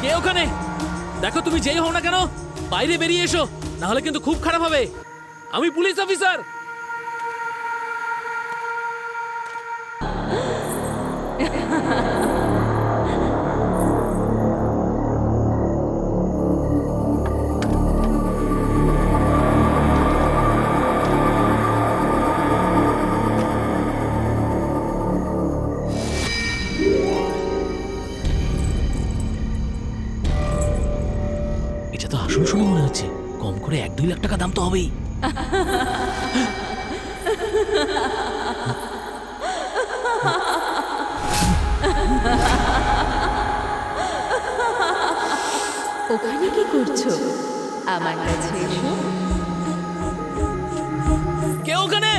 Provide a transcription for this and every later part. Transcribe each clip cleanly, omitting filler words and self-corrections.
কে ওখানে? দেখো তুমি যেই হও না কেন বাইরে বেরিয়ে এসো, না হলে কিন্তু খুব খারাপ হবে। আমি পুলিশ অফিসার। এটা তো আসল শুনে মনে হচ্ছে, কম করে 1-2 লাখ টাকা দাম তো হবেই। ওখানে কি করছো? আমার কাছে এসো। কে ওখানে?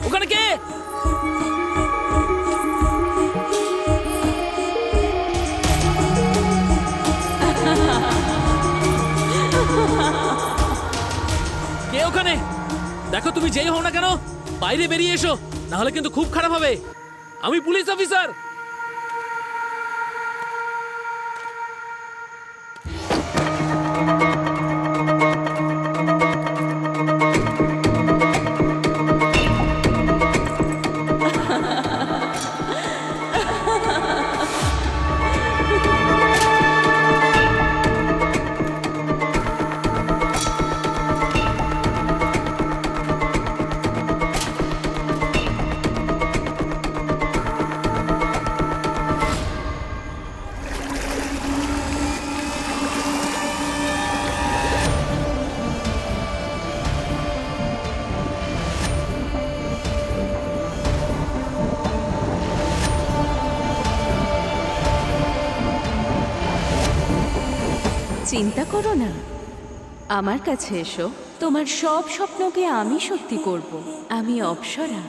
ওখানে কে? কে ওখানে? দেখো তুমি যেই হও না কেন বাইরে বেরিয়ে এসো, না হলে কিন্তু খুব খারাপ হবে। আমি পুলিশ অফিসার। চিন্তা করো না, আমার কাছে এসো। তোমার সব স্বপ্নকে আমি সত্যি করব। আমি অপ্সরা।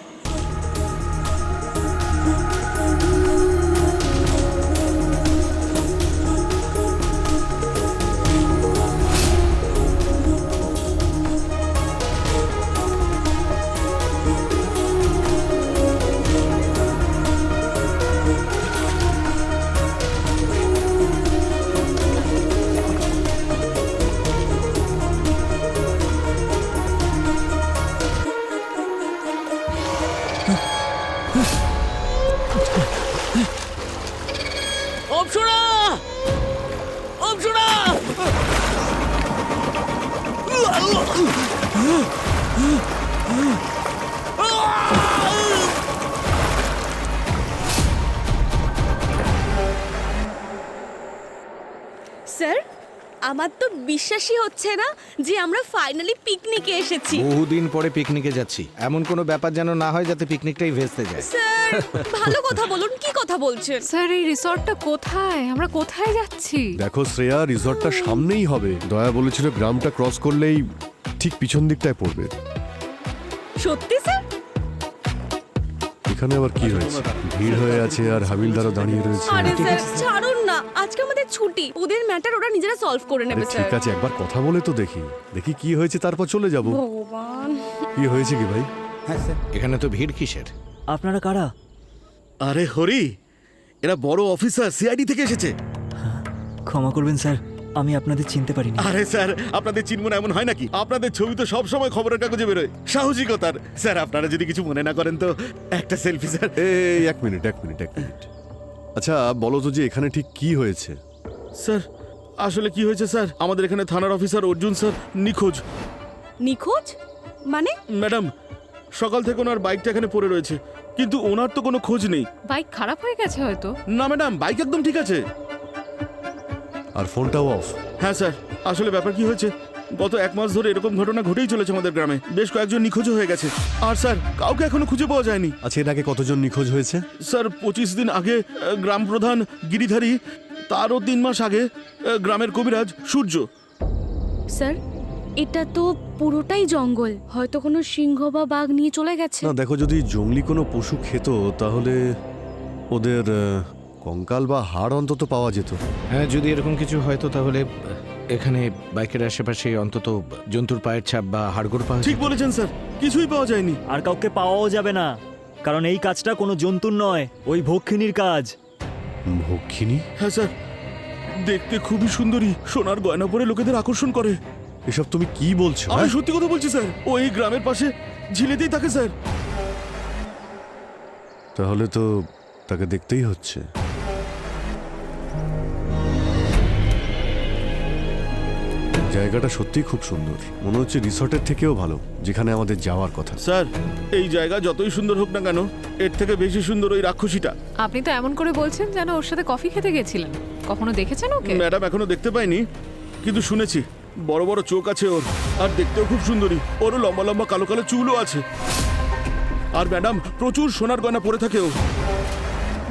অপসরা! অপসরা! স্যার, আমার তো বিশ্বাসই হচ্ছে না যে আমরা ফাইনালি পিকনিকে এসেছি। বহুদিন পরে পিকনিকে যাচ্ছি, এমন কোনো ব্যাপার যেন না হয় যাতে পিকনিকটাই ভেস্তে যায়। স্যার, ভালো কথা বলুন, কি কথা বলছেন? স্যার এই রিসর্টটা কোথায়? আমরা কোথায় যাচ্ছি? দেখো শ্রেয়া, রিসর্টটা সামনেই হবে। দয়া বলেছিল গ্রামটা ক্রস করলেই ঠিক পিছন দিকটায় পড়বে। সত্যি স্যার? এখানে আবার কি হয়েছে? ভিড় হয়ে আছে আর হাবিলদারও দাঁড়িয়ে রয়েছে। আরে স্যার, ছাড়ুন না, আজকে আমাদের ছুটি। ওদের ম্যাটার ওরা নিজেরা সলভ করে আরে নেবে স্যার। ঠিক আছে, একবার কথা বলে তো দেখি দেখি কি হয়েছে, তারপর চলে যাব। ভগবান। কি হয়েছে কি ভাই? এখানে তো ভিড় কিসের? আপনারা কারা? আরে হরি, এরা বড় অফিসার সিআইডি থেকে এসেছে। ক্ষমা করবেন স্যার, আমি আপনাদের চিনতে পারিনি। আরে স্যার, আপনাদের চিনব না এমন হয় নাকি? আপনাদের ছবি তো সব সময় খবরের কাগজে বেরোয়, সাহসিকতার। স্যার, আপনারা যদি কিছু মনে না করেন তো একটা সেলফি স্যার। এই এক মিনিট। আচ্ছা বলো তো যে এখানে ঠিক কি হয়েছে? স্যার, আসলে কি হয়েছে স্যার, আমাদের এখানে থানার অফিসার অর্জুন স্যার নিখোঁজ। নিখোঁজ? মানে? ম্যাডাম, সকাল থেকে ওনার বাইকটা এখানে পড়ে রয়েছে, কিন্তু ওনার তো কোনো খোঁজ নেই। বাইক খারাপ হয়ে গেছে হয়তো। না ম্যাডাম, বাইক একদম ঠিক আছে। আর ফোনটাও অফ। হ্যাঁ স্যার, আসলে ব্যাপার কি হয়েছে, গত 1 মাস ধরে এরকম ঘটনা ঘটেই চলেছে আমাদের গ্রামে। বেশ কয়েকজন নিখোঁজ হয়ে গেছে, আর স্যার কাউকে এখনো খুঁজে পাওয়া যায়নি। আচ্ছা, এর আগে কতজন নিখোঁজ হয়েছে? স্যার 25 দিন আগে গ্রাম প্রধান গিরিধারী, তারও 3 মাস আগে গ্রামের কবিরাজ সূর্য। স্যার, এটা তো পুরোটাই জঙ্গল, হয়তো কোনো সিংহ বা বাঘ নিয়ে চলে গেছে। না দেখো, যদি জঙ্গলি কোনো পশু খেত তাহলে ওদের কঙ্কাল বা হাড় অন্তত পাওয়া যেত। হ্যাঁ, যদি এরকম কিছু হয়তো তাহলে এখানে বাইকের আশেপাশে অন্তত জন্তুর পায়ের ছাপ বা হাড়গোড় পাওয়া ঠিক যেত। বলেছেন স্যার, কিছুই পাওয়া যায়নি। আর কাউকে পাওয়াও যাবে না, কারণ এই কাজটা কোনো জন্তুর নয়, ওই ভক্ষিনীর কাজ। ভক্ষিনী? হ্যাঁ স্যার, দেখতে খুবই সুন্দরী, সোনার গয়না পরে লোকেদের আকর্ষণ করে। এসব তুমি কি বলছো? আমি হ্যাঁ? সত্যি কথা বলছি স্যার, ও এই গ্রামের পাশে ঝিলেতেই থাকে স্যার। তাহলে তো তাকে দেখতেই হচ্ছে। জায়গাটা সত্যিই খুব সুন্দর, মনে হচ্ছে রিসর্টের থেকেও ভালো যেখানে আমাদের যাওয়ার কথা। স্যার, এই জায়গা যতই সুন্দর হোক না কেন, এর থেকে বেশি সুন্দর ওই রাক্ষসীটা। আপনি তো এমন করে বলছেন যেন ওর সাথে কফি খেতে গেছিলেন। কখনো দেখেছেন ওকে? ম্যাডাম এখনো দেখতে পাইনি, কিন্তু শুনেছি বড় বড় চোখ আছে ওর, আর দেখতেও খুব সুন্দরী। ওরও লম্বা লম্বা কালো কালো চুলও আছে। আর ম্যাডাম প্রচুর সোনার গয়না পরে থাকে ও,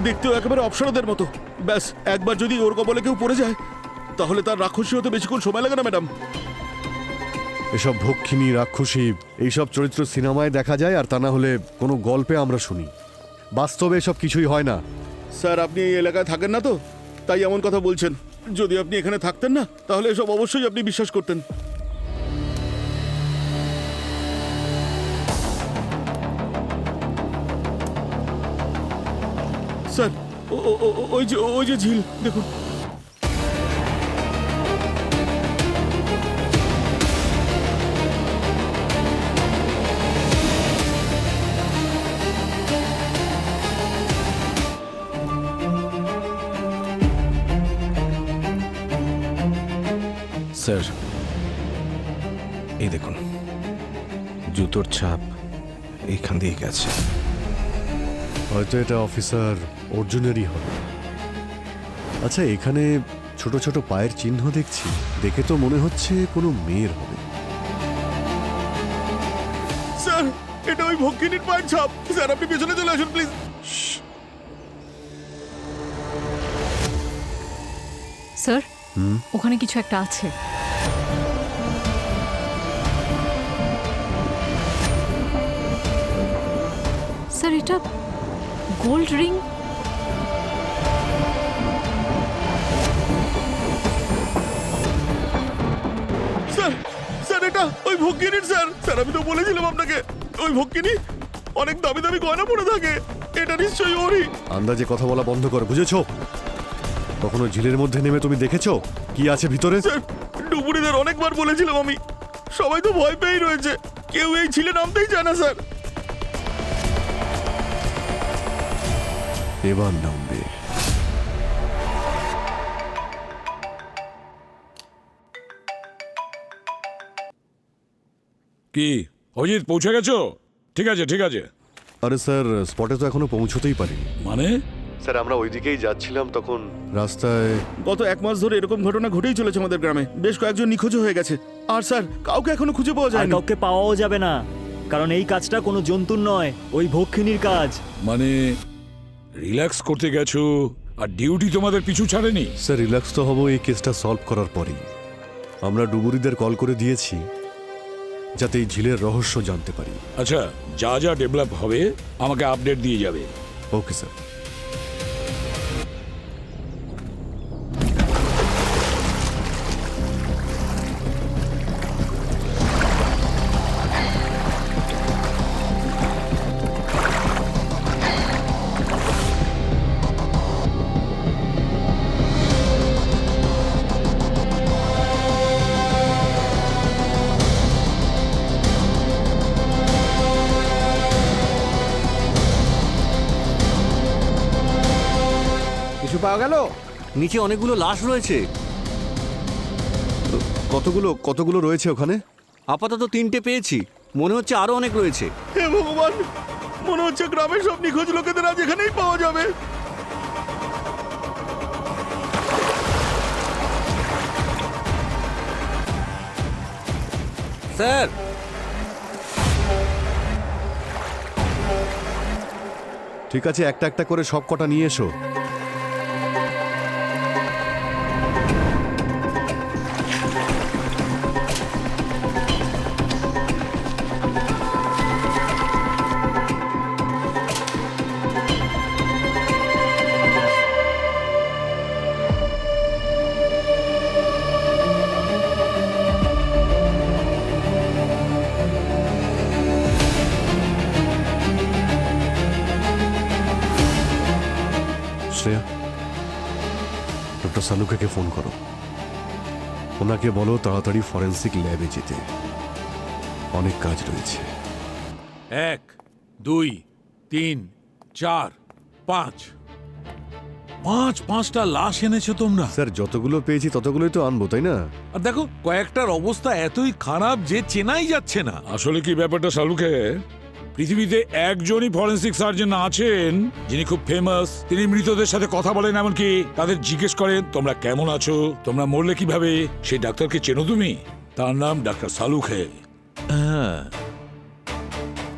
দেখতেও একেবারে অপসরদের মতো। ব্যাস একবার যদি ওর কবলে কেউ পড়ে যায়, তাহলে তার রাক্ষসী হতে বেশিক্ষণ সময় লাগে না ম্যাডাম। এসব ভক্ষিনী, রাক্ষসী এইসব চরিত্র সিনেমায় দেখা যায়, আর তা না হলে কোনো গল্পে আমরা শুনি। বাস্তবে এসব কিছুই হয় না। স্যার, আপনি এই এলাকায় থাকেন না তো, তাই এমন কথা বলছেন। যদি আপনি এখানে থাকতেন না, তাহলে এসব অবশ্যই আপনি বিশ্বাস করতেন। স্যার, ওই যে ঝিল দেখুন। স্যার, এই দেখুন, জুতোর ছাপ এইখান দিয়ে গেছে। হয়তো এটা অফিসার অর্জুনেরই হবে। আচ্ছা, এখানে ছোট ছোট পায়ের চিহ্ন দেখছি, দেখে তো মনে হচ্ছে কোনো মেয়ের হবে। স্যার, এটা ওই ভক্ষিনীর পায়ের ছাপ। স্যার, আপনি পেছনে চলে আসুন প্লিজ। স্যার, ওখানে কিছু একটা আছে। স্যার, এটা গোল্ড রিং। স্যার, স্যার এটা ওই ভক্ষিনীর। স্যার, স্যার আমি তো বলেছিলাম আপনাকে, ওই ভক্ষিনী অনেক দামি দামি গয়না পরে থাকে। এটা নিশ্চয়ই ওরই। আন্দাজে কথা বলা বন্ধ করো, বুঝেছো? কখনো ঝিলের মধ্যে নেমে তুমি দেখেছো কি আছে ভিতরে? স্যার, ডুবুরিদের অনেকবার বলেছিলাম আমি, সবাই তো ভয় পেয়েই রয়েছে, কেউ এই ঝিলে নামতেই চায় না। স্যার, এবার নামবে। কি অজিত, পৌঁছে গেছো? ঠিক আছে ঠিক আছে। আরে স্যার, স্পটে তো এখনো পৌঁছতেই পারিনি। মানে স্যার, আমরা ওইদিকেই যাচ্ছিলাম, তখন রাস্তায় গত 1 মাস ধরে এরকম ঘটনা ঘটেই চলেছে আমাদের গ্রামে। বেশ কয়েকজন নিখোঁজও হয়ে গেছে। আর স্যার, কাউকে এখনো খুঁজে পাওয়া আর যায়নি। কাউকে পাওয়াও যাবে না, কারণ এই কাজটা কোনো জন্তুর নয়, ওই ভক্ষিনীর কাজ। মানে রিল্যাক্স করতে গেছো আর ডিউটি তোমাদের পিছু ছাড়েনি? স্যার, রিল্যাক্স তো হবো এই কেসটা সলভ করার পরেই। আমরা ডুবুরিদের কল করে দিয়েছি যাতে এই ঝিলের রহস্য জানতে পারি। আচ্ছা, যা যা ডেভেলপ হবে আমাকে আপডেট দিয়ে যাবে। Okay sir. কিছু পাওয়া গেল? নিচে অনেকগুলো লাশ রয়েছে। কতগুলো রয়েছে ওখানে? আপাতত 3টে পেয়েছি, মনে হচ্ছে আরো অনেক রয়েছে। হে ভগবান, মনে হচ্ছে গ্রামের সব নিখোঁজ লোকেদের আজ এখানেই পাওয়া যাবে। স্যার, ঠিক আছে, একটা একটা করে সব কটা নিয়ে এসো। ডক্টর সালুকেকে ফোন করো, ওনাকে বলো তাড়াতাড়ি ফরেন্সিক ল্যাবে যেতে, অনেক কাজ রয়েছে। 1 2 3 4 5 5টা লাশ এনেছো তোমরা। স্যার যতগুলো পেয়েছি ততগুলোই তো আনবো, তাই না? আর দেখো কয়েকটার অবস্থা এতই খারাপ যে চেনাই যাচ্ছে না। আসলে কি ব্যাপারটা সালুকে, পৃথিবীতে একজনই ফরেন্সিক সার্জন আছেন যিনি খুব ফেমাস। তিনি মৃতদের সাথে কথা বলেন, এমনকি তাদের জিজ্ঞেস করেন তোমরা কেমন আছো, তোমরা মরলে কিভাবে। সেই ডাক্তারকে চেনো তুমি? তার নাম ডাক্তার সালুকে।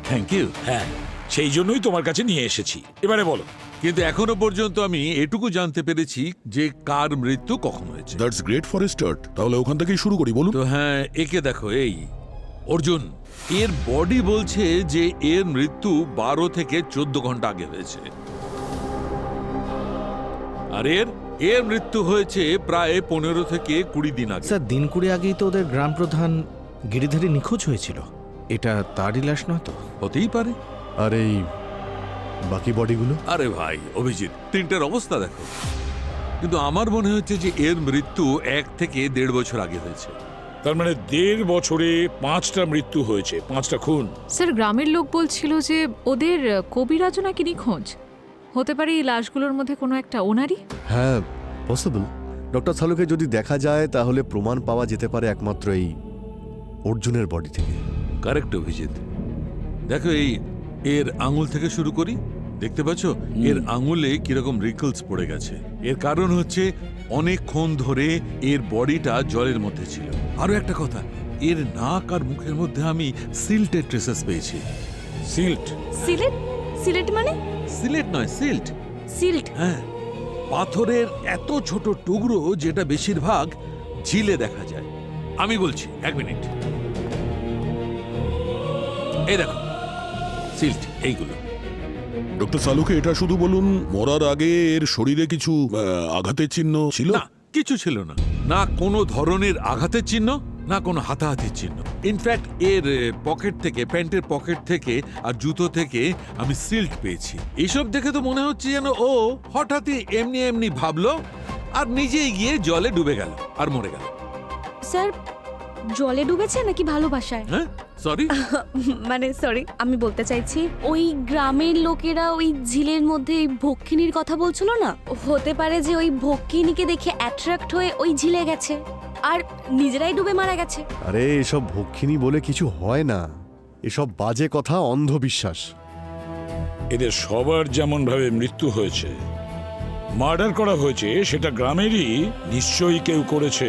Thank you. হ্যাঁ, সেই জন্যই তোমার কাছে নিয়ে এসেছি। এবারে বলো। কিন্তু এখনো পর্যন্ত আমি এটুকু জানতে পেরেছি যে কার মৃত্যু কখন হয়েছে। That's great for a start. তাহলে ওখান থেকেই শুরু করি, বলুন। তো হ্যাঁ, একে দেখো, এই অর্জুন, এর বডি বলছে যে এর মৃত্যু 12 থেকে 14 ঘন্টা আগে হয়েছে। আর এর মৃত্যু হয়েছে প্রায় 15 থেকে 20 দিন আগে। স্যার দিন 20 আগেই তো ওদের গ্রাম প্রধান গিরিধারী নিখোঁজ হয়েছিল। এটা তারই লাশ নয় তো? হতেই পারে। আর এই বাকি বডিগুলো? আরে ভাই অভিজিৎ, তিনটার অবস্থা দেখো। কিন্তু আমার মনে হচ্ছে যে এর মৃত্যু 1 থেকে 1.5 বছর আগে হয়েছে। তার মানে 1.5 বছরে 5টা মৃত্যু হয়েছে, 5টা খুন। স্যার গ্রামের লোক বলছিল যে ওদের কবিরাজও নাকি নিখোঁজ। হতে পারে এই লাশগুলোর মধ্যে কোনো একটা ওনারই। হ্যাঁ, পসিবল। ডক্টর সালুকে যদি দেখা যায় তাহলে প্রমাণ পাওয়া যেতে পারে একমাত্র এই অর্জুনের বডি থেকে। কারেক্ট অভিজিৎ। দেখো, এর আঙুল থেকে শুরু করি। দেখতে পাচ্ছ এর আঙুলে কিরকম রিকলস পড়ে গেছে। এর কারণ হচ্ছে অনেকক্ষণ ধরে এর বডিটা জলের মধ্যে ছিল। আরো একটা কথা, এর নাক আর মুখের মধ্যে আমি সিল্টের ট্রেসেস পেয়েছি। সিল্ট? সিলেট? সিলেট মানে? সিলেট নয়, সিল্ট। সিল্ট? হ্যাঁ, পাথরের এত ছোট টুকরো যেটা বেশিরভাগ ঝিলে দেখা যায়। আমি বলছি, 1 মিনিট। এই দেখো সিল্ট, এইগুলো। ডক্টর সালুকে, এটা শুধু বলুন, মরার আগে এর শরীরে কিছু আঘাতের চিহ্ন ছিল? না, কিছু ছিল না। না কোনো ধরনের আঘাতের চিহ্ন, না কোনো হাতাহাতির চিহ্ন। ইনফ্যাক্ট এর পকেট থেকে, প্যান্টের পকেট থেকে আর জুতো থেকে আমি সিল্ট পেয়েছি। এইসব দেখে তো মনে হচ্ছে যেন ও হঠাৎই এমনি এমনি ভাবলো আর নিজেই গিয়ে জলে ডুবে গেল আর মরে গেল। স্যার জলে ডুবেছে নাকি ভালোবাসায়? হ্যাঁ, সরি। মানে সরি, আমি বলতে চাইছি ওই গ্রামের লোকেরা ওই ঝিলের মধ্যে ওই ভক্ষিনীর কথা বলছিল না, হতে পারে যে ওই ভক্ষিনীকে দেখে অ্যাট্রাক্ট হয়ে ওই ঝিলে গেছে আর নিজেরাই ডুবে মারা গেছে। আরে এসব ভক্ষিনী বলে কিছু হয় না, এসব বাজে কথা, অন্ধবিশ্বাস। এদের সবার যেমন ভাবে মৃত্যু হয়েছে, মার্ডার করা হয়েছে, সেটা গ্রামেরই নিশ্চয়ই কেউ করেছে।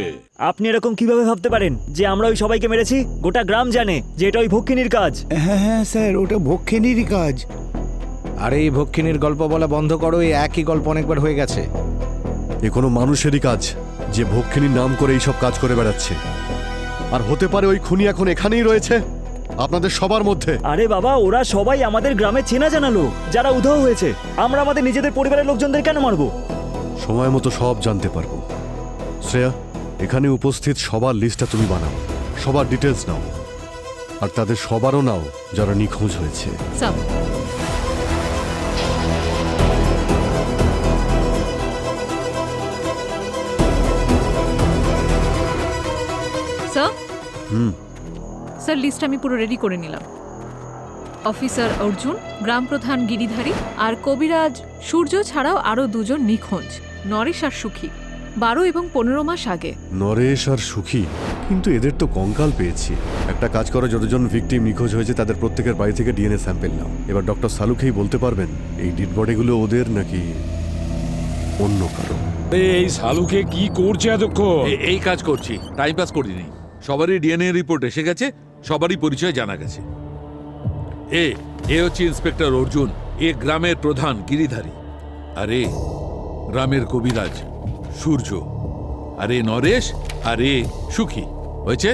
আপনি এরকম কিভাবে ভাবতে পারেন যে আমরা ওই সবাইকে মেরেছি? গোটা গ্রাম জানে যে এটা ওই ভক্ষিনীর কাজ। হ্যাঁ স্যার, ওটা ভক্ষিনীরই কাজ। আরে এই ভক্ষিনীর গল্প বলা বন্ধ করো, এই একই গল্প অনেকবার হয়ে গেছে। এ কোনো মানুষেরই কাজ যে ভক্ষিনীর নাম করে এইসব কাজ করে বেড়াচ্ছে। আর হতে পারে ওই খুনি এখন এখানেই রয়েছে আপনাদের সবার মধ্যে। আরে বাবা, ওরা সবাই আমাদের গ্রামে চেনা জানা লোক যারা উধাও হয়েছে। আমরা আমাদের নিজেদের পরিবারের লোকজনদের কেন মারবো? সময় মতো সব জানতে পারবো। শ্রেয়া, এখানে উপস্থিত সবার লিস্টটা তুমি বানাও, সবার ডিটেলস নাও, আর তাদের সবারও নাও যারা নিখোঁজ হয়েছে। স্যার স্যার লিস্ট আমি পুরো রেডি করে নিলাম। অফিসার অর্জুন, গ্রাম প্রধান গিরিধারী আর কবিরাজ সূর্য ছাড়াও আরো 2 জন নিখোঁজ, নরেশ আর সুখী, 12 এবং 15 মাস আগে। নরেশ আর সুখী? কিন্তু এদের তো কঙ্কাল পেয়েছি। একটা কাজ করো, যতজন ভিকটিম নিখোঁজ হয়েছে তাদের প্রত্যেকের বাড়ি থেকে ডিএনএ স্যাম্পেল নাও। এবার ডক্টর সালুকেই বলতে পারবেন এই ডেড বডিগুলো ওদের নাকি অন্য কারো। এই সালুকে কি করছে এতক্ষণ? এই কাজ করছি, টাইম পাস করিনি। সবারই ডিএনএ রিপোর্ট এসে গেছে, সবারই পরিচয় জানা গেছে। এ হচ্ছে ইন্সপেক্টর অর্জুন, এ গ্রামের প্রধান গিরিধারী, আরে গ্রামের কবিরাজ সূর্য, আরে নরেশ, আরে সুখী। হয়েছে?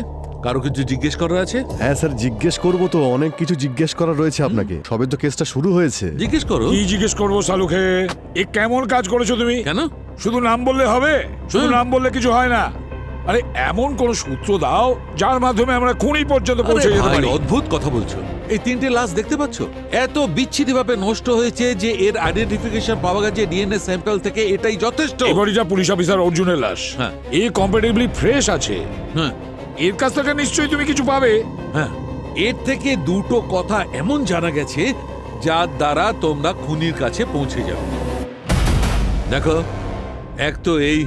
কারো কিছু জিজ্ঞেস করার আছে? হ্যাঁ স্যার, জিজ্ঞেস করবো তো, অনেক কিছু জিজ্ঞেস করার রয়েছে আপনাকে। সবে তো কেসটা শুরু হয়েছে। জিজ্ঞেস করো। কি জিজ্ঞেস করবো সালুকে? এ কেমন কাজ করেছো তুমি? কেন শুধু নাম বললে হবে? শুধু নাম বললে কিছু হয় না। আরে এমন কোন সূত্র দাও যার মাধ্যমে আমরা খুনি পর্যন্ত পৌঁছে যেতে পারি। অদ্ভুত কথা বলছো। এই 3টে লাশ দেখতে পাচ্ছ, এত বিচ্ছিন্নভাবে নষ্ট হয়েছে যে এর আইডেন্টিফিকেশন পাওয়া গেছে ডিএনএ স্যাম্পল থেকে, এটাই যথেষ্ট। এই বডিটা পুলিশ অফিসার অর্জুনের লাশ। হ্যাঁ। এ কম্পারেটিভলি ফ্রেশ আছে। হ্যাঁ এর কাছ থেকে নিশ্চয়ই তুমি কিছু পাবে। হ্যাঁ, এর থেকে দুটো কথা এমন জানা গেছে যার দ্বারা তোমরা খুনির কাছে পৌঁছে যাবে। দেখো, এক তো এই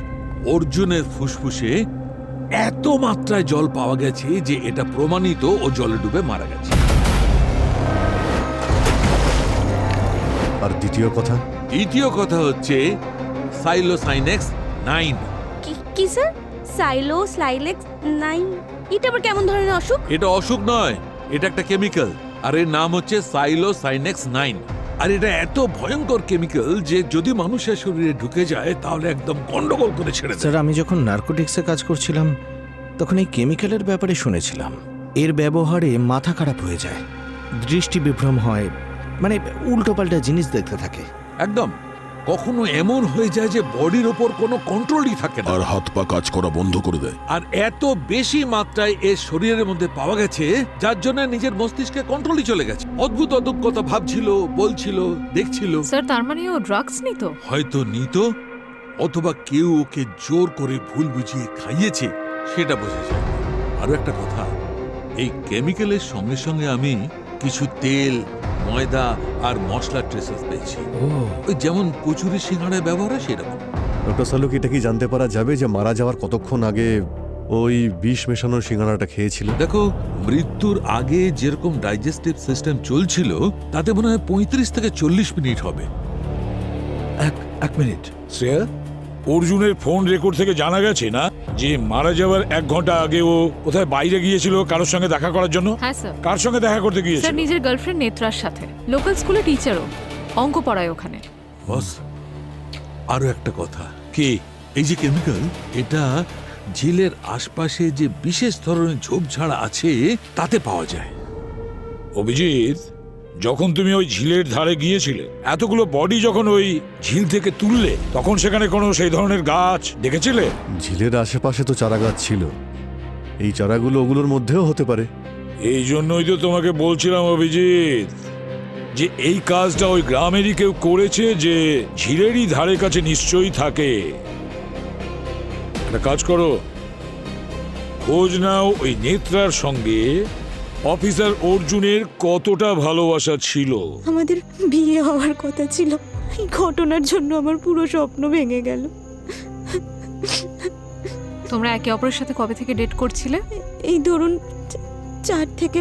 অর্জুনের ফুসফুসে এত মাত্রায় জল পাওয়া গেছে যে এটা প্রমাণিত ও জলে ডুবে মারা গেছে। আর দ্বিতীয় কথা হচ্ছে সাইলোসাইনেক্স 9। কি স্যার? সাইলোসাইনেক্স 9? এটা আবার কেমন ধরনের অসুখ? এটা অসুখ নয়, এটা একটা কেমিক্যাল, আর এর নাম হচ্ছে সাইলোসাইনেক্স 9। আর এটা এত ভয়ঙ্কর কেমিক্যাল যে যদি মানুষের শরীরে ঢুকে যায় তাহলে একদম গন্ডগোল করে ছেড়ে দেয়। স্যার, আমি যখন নার্কোটিক্সে কাজ করছিলাম তখন এই কেমিক্যালের ব্যাপারে শুনেছিলাম। এর ব্যবহারে মাথা খারাপ হয়ে যায়, দৃষ্টি বিভ্রম হয়, মানে উল্টোপাল্টা জিনিস দেখতে থাকে। একদম, কখনো এমন হয়ে যায় যে বডির ওপর কোনো কন্ট্রোলই থাকে না, আর হাত পা কাজ করা বন্ধ করে দেয়। আর এত বেশি মাত্রায় এর শরীরের মধ্যে পাওয়া গেছে যার জন্য নিজের মস্তিষ্কে কন্ট্রোলই চলে গেছে। অদ্ভুত অদ্ভুত কথা ভাবছিল, বলছিল, দেখছিল। স্যার তার মানে ও ড্রাগস নিত? হয়তো নিত, অথবা কেউ ওকে জোর করে ভুল বুঝিয়ে খাইয়েছে, সেটা বোঝা যায়। আরো একটা কথা, এই কেমিক্যালের সঙ্গে সঙ্গে আমি কিছু তেল, ময়দা আর মশলার ট্রেসেস পেয়েছি। ওই যেমন কচুরি সিঙ্গাড়ায় ব্যবহার হয় সেরকম। ডক্টর সালুক, এটা কি জানতে পারা যাবে যে মারা যাওয়ার কতক্ষণ আগে ওই বিষ মেশানো সিঙ্গাড়াটা খেয়েছিল? দেখো, মৃত্যুর আগে যেরকম ডাইজেস্টিভ সিস্টেম চলছিল তাতে মনে হয় 35 থেকে 40 মিনিট হবে। এক মিনিট। স্যার, অর্জুনের ফোন রেকর্ড থেকে জানা গেছে না যে মারা যাওয়ার 1 ঘন্টা আগে ও কোথায় বাইরে গিয়েছিল কারোর সঙ্গে দেখা করার জন্য? হ্যাঁ স্যার। কার সঙ্গে দেখা করতে স্যার গিয়েছিল? নিজের গার্লফ্রেন্ড নেত্রার সাথে। লোকাল স্কুলে টিচারও, অঙ্ক পড়ায় ওখানে। বস, আরো একটা কথা, কি এই যে কেমিক্যাল, এটা ঝিলের আশপাশে যে বিশেষ ধরনের ঝোপঝাড় আছে তাতে পাওয়া যায়। অভিজিৎ, যখন তুমি ওই ঝিলের ধারে গিয়েছিলে, এতগুলো বডি যখন ওই ঝিল থেকে তুললে, তখন সেখানে কোনো সেই ধরনের গাছ দেখেছিলে? ঝিলের আশেপাশে তো চারা গাছ ছিল, এই চারাগুলো ওগুলোর মধ্যেও হতে পারে। এই জন্যই তো তোমাকে বলছিলাম অভিজিৎ, যে এই কাজটা ওই গ্রামেরই কেউ করেছে যে ঝিলেরই ধারে কাছে নিশ্চয়ই থাকে। একটা কাজ করো, খোঁজ নাও ওই নেত্রার সঙ্গে অফিসার অর্জুনের কতটা ভালোবাসা ছিল। আমাদের বিয়ে হওয়ার কথা ছিল, এই ঘটনার জন্য আমার পুরো স্বপ্ন ভেঙে গেল। তোমরা একে অপরের সাথে কবে থেকে ডেট করছিলে? এই ধরুন 4 থেকে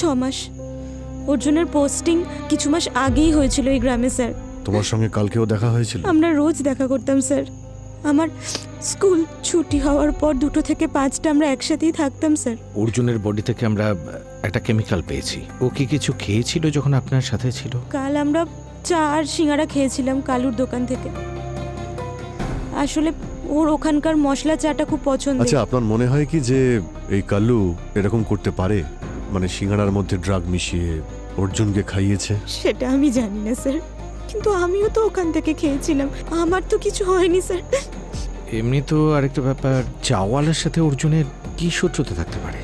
6 মাস। অর্জুনের পোস্টিং কিছু মাস আগেই হয়েছিল এই গ্রামে স্যার। তোমার সঙ্গে কালকেও দেখা হয়েছিল? আমরা রোজ দেখা করতাম স্যার। আমার স্কুল ছুটি হওয়ার পর 2 থেকে 5টা আমরা একসাথেই থাকতাম স্যার। অর্জুনের বডি থেকে আমরা একটা কেমিক্যাল পেয়েছি। ও কি কিছু খেয়েছিল যখন আপনার সাথে ছিল? কাল আমরা 4 সিঙ্গাড়া খেয়েছিলাম কালুর দোকান থেকে। আসলে ওর ওখানকার মশলা চাটা খুব পছন্দ। আচ্ছা, আপনার মনে হয় কি যে এই কাল্লু এরকম করতে পারে, মানে সিঙ্গাড়ার মধ্যে ড্রাগ মিশিয়ে অর্জুনকে খাইয়েছে? সেটা আমি জানি না স্যার, কিন্তু আমিও তো ওখান থেকে খেয়েছিলাম, আমার তো কিছু হয়নি স্যার। এমনি তো আরেকটা ব্যাপার, চাওয়ালের সাথে অর্জুনের কি শত্রুতা থাকতে পারে?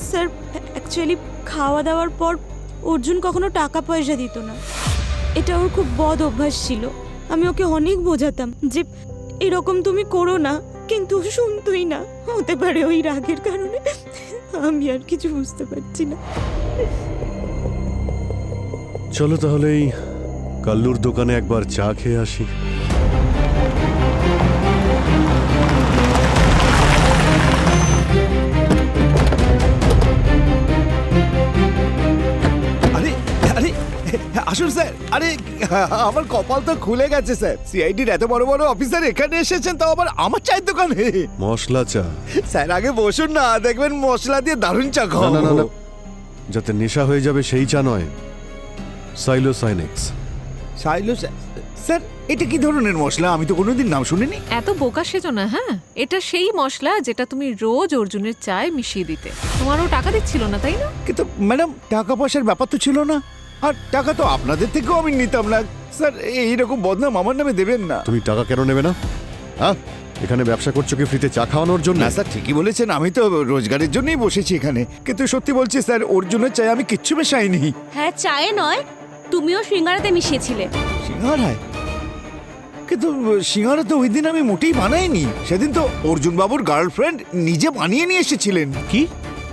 স্যার অ্যাকচুয়ালি খাওয়া দাওয়ার পর অর্জুন কখনো টাকা পয়সা দিত না, এটা ওর খুব বদ অভ্যাস ছিল। আমি ওকে অনেক বোঝাতাম যে এরকম তুমি করো না, কিন্তু শুনতই না। হতে পারে ওই রাগের কারণে, আমি আর কিছু বুঝতে পারছি না। চলো তাহলে এই কাল্লুর দোকানে একবার চা খেয়ে আসি। আরে আরে আসুন স্যার। আরে আমার কপাল তো খুলে গেছে স্যার, সিআইডির এত বড় বড় অফিসার এখানে এসেছেন, তাও আবার আমার চায়ের দোকানে। মশলা চা? স্যার আগে বসুন না, দেখবেন মশলা দিয়ে দারুণ চা না খাও। না না, যাতে নেশা হয়ে যাবে সেই চা নয়, সাইলোসাইনেক্স। স্যার এটা কি ধরনের মশলা? আমি তো কোনোদিন নাম শুনিনি। এত বোকা সেজো না। হ্যাঁ, এটা সেই মশলা যেটা তুমি রোজ অর্জুনের চায়ে মিশিয়ে দিতে। তোমারও টাকা দিচ্ছিল না, তাই না? কিন্তু ম্যাডাম, টাকা পয়সার ব্যাপার তো ছিল না, আর টাকা তো আপনাদের থেকেও আমি নিতাম না। স্যার এইরকম বদনাম আমার নামে দেবেন না। তুমি টাকা কেন নেবে না? হ্যাঁ, এখানে ব্যবসা করছো কি ফ্রিতে চা খাওয়ানোর জন্য? না স্যার, ঠিকই বলেছেন, আমি তো রোজগারের জন্যই বসেছি এখানে, কিন্তু সত্যি বলছি স্যার, অর্জুনের চাই আমি কিচ্ছু মেশাইনি। হ্যাঁ, চায়ে নয়, তুমিও সিঙ্গারাতে মিশিয়েছিলে। সিঙ্গারায়? কিন্তু সিঙ্গারা তো ওই দিন আমি মোটেই বানাইনি। সেদিন তো অর্জুন বাবুর গার্লফ্রেন্ড নিজে বানিয়ে নিয়ে এসেছিলেন। কি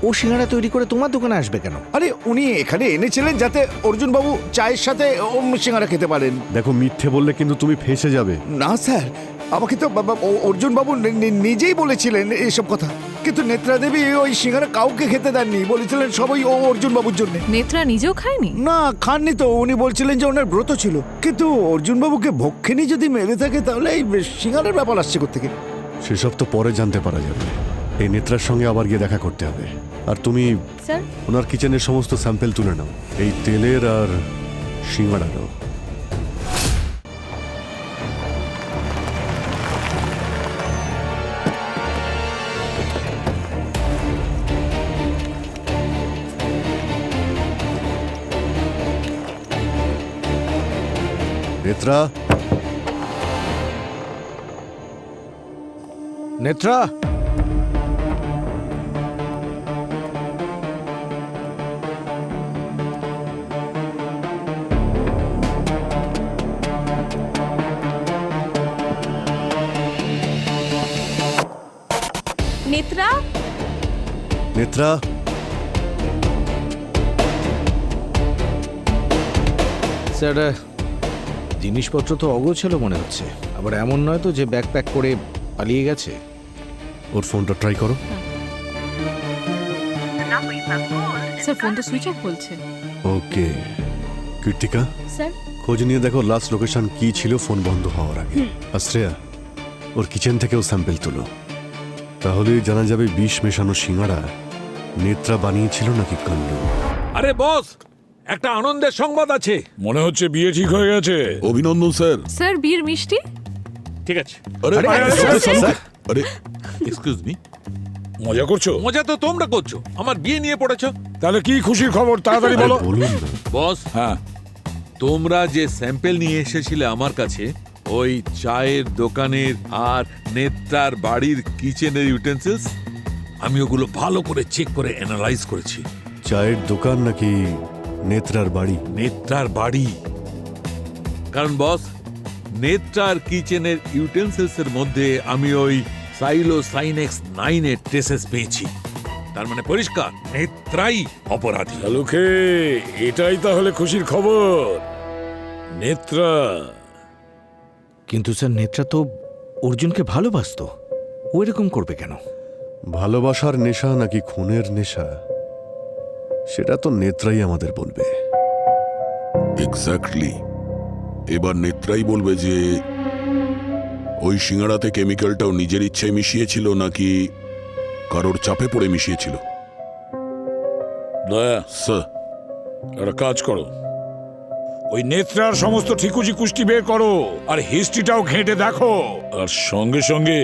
ও সিঙ্গারা তৈরি করে তোমার দোকানে আসবে কেন? আরে উনি এখানে এনেছিলেন যাতে অর্জুন বাবু চায়ের সাথে সিঙ্গারা খেতে পারেন। দেখো, মিথ্যে বললে কিন্তু তুমি ফেঁসে যাবে। না স্যার, আমাকে তো অর্জুন বাবু নিজেই বলেছিলেন এসব কথা, কিন্তু নেত্রা দেবী ওই সিঙ্গারা কাউকে খেতে দেননি, বলেছিলেন সবাই অর্জুন বাবুর জন্য। নেত্রা নিজেও খায়নি? না, খাননি তো, উনি বলছিলেন যে ওনার ব্রত ছিল। কিন্তু অর্জুন বাবুকে ভক্ষিনী যদি মেরে থাকে তাহলে এই সিঙ্গারার ব্যাপার আসছে কোত্থেকে? সেসব তো পরে জানতে পারা যাবে। এই নেত্রার সঙ্গে আবার গিয়ে দেখা করতে হবে। আর তুমি স্যার, ওনার কিচেনের সমস্ত স্যাম্পেল তুলে নাও, এই তেলের আর সিঙ্গাড়ারও। নেত্রা, নেত্রা, নেত্রা, নেত্রা, স্যার জিনিসপত্র তো অগোছালো মনে হচ্ছে। আবার এমন নয় তো যে ব্যাগ প্যাক করে পালিয়ে গেছে? ওর ফোনটা ট্রাই করো। স্যার, ফোন তো সুইচ অফ বলছে। ওকে কীর্তিকা, স্যার, খোঁজ নিয়ে দেখো লাস্ট লোকেশন কি ছিল ফোন বন্ধ হওয়ার আগে। আর শ্রেয়া, ওর কিচেন থেকেও স্যাম্পেল তুলো, তাহলেই জানা যাবে বিষ মেশানো সিঙ্গাড়া নেত্রা বানিয়েছিল নাকি কল্লু। আরে বস, একটা আনন্দের সংবাদ আছে। মনে হচ্ছে বিয়ে ঠিক হয়ে গেছে। অভিনন্দন স্যার। স্যার, বিয়ের মিষ্টি? ঠিক আছে। আরে আরে এক্সকিউজ মি, মজা করছো? মজা তো তোমরা করছো, আমার বিয়ে নিয়ে পড়েছো। তাহলে কি খুশির খবর তাড়াতাড়ি বলো। বলুন না। বস, হ্যাঁ, তোমরা যে স্যাম্পেল নিয়ে এসেছিলে আমার কাছে, ওই চায়ের দোকানের আর নেত্রার বাড়ির কিচেনের ইউটেন্সিলস, আমি ওগুলো ভালো করে চেক করে অ্যানালাইজ করেছি। চায়ের দোকান নাকি নেত্রার বাড়ি? নেত্রার বাড়ি। কারণ বস, নেত্রার কিচেনের ইউটেন্সিলস এর মধ্যে আমি ওই সাইলোসাইনেক্স 9 এর ট্রেসেস পেয়েছি। তার মানে পরিষ্কার নেত্রাই অপরাধী। শালুকে, এটাই তাহলে খুশির খবর। নেত্রা। কিন্তু স্যার নেত্রা তো অর্জুনকে ভালোবাসতো, ও এরকম করবে কেন? ভালোবাসার নেশা নাকি খুনের নেশা, সেটা তো নেত্রাই আমাদের বলবে। এক্স্যাক্টলি। এবার নেত্রাই বলবে যে ওই সিঙ্গাড়াতে কেমিক্যালটাও নিজের ইচ্ছায় মিশিয়েছিল নাকি কারোর চাপে পড়ে মিশিয়েছিল। দয়া, স্যার, একটা কাজ করো, ওই নেত্রার সমস্ত ঠিকুজি কুষ্টি বের করো আর হিস্ট্রিটাও ঘেঁটে দেখো। আর সঙ্গে সঙ্গে